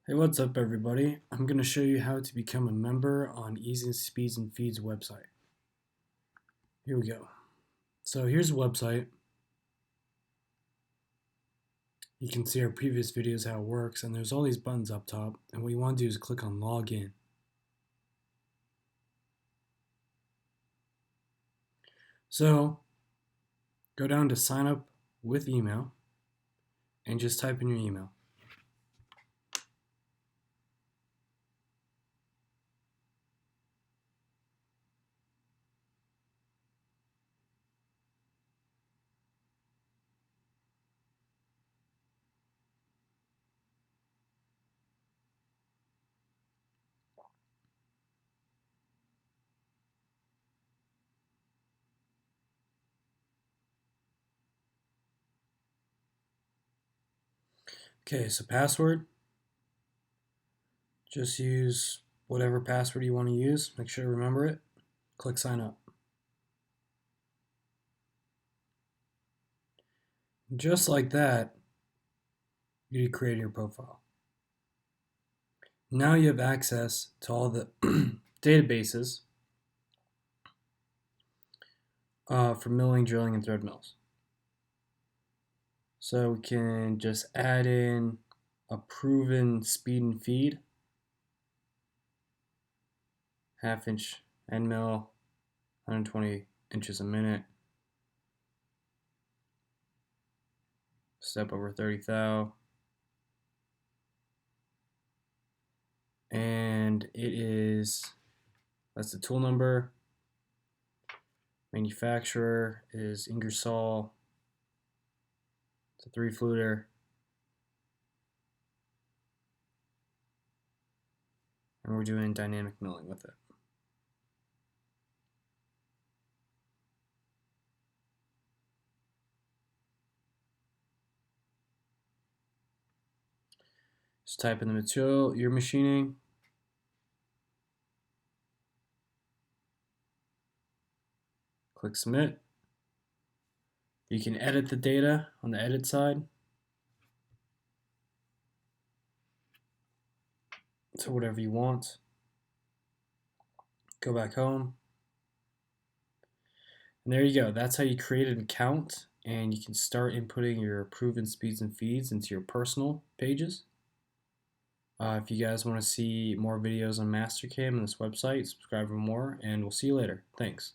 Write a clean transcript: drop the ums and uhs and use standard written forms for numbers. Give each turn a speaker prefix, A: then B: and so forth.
A: Hey, what's up everybody? I'm going to show you how to become a member on Easy Speeds and Feeds website. Here we go. So here's the website. You can see our previous videos how it works, and there's all these buttons up top, and what you want to do is click on login. So go down to sign up with email and just type in your email. Okay, so password, just use whatever password you want to use. Make sure to remember it. Click sign up. Just like that, you create your profile. Now you have access to all the databases for milling, drilling, and thread mills. So we can just add in a proven speed and feed, half-inch end mill, 120 inches a minute, step over 30 thou, and that's the tool number. Manufacturer is Ingersoll. It's a 3-fluter. And we're doing dynamic milling with it. Just type in the material you're machining. Click submit. You can edit the data on the edit side to whatever you want. Go back home. And there you go. That's how you create an account, and you can start inputting your proven speeds and feeds into your personal pages. If you guys want to see more videos on Mastercam and this website, subscribe for more, and we'll see you later. Thanks.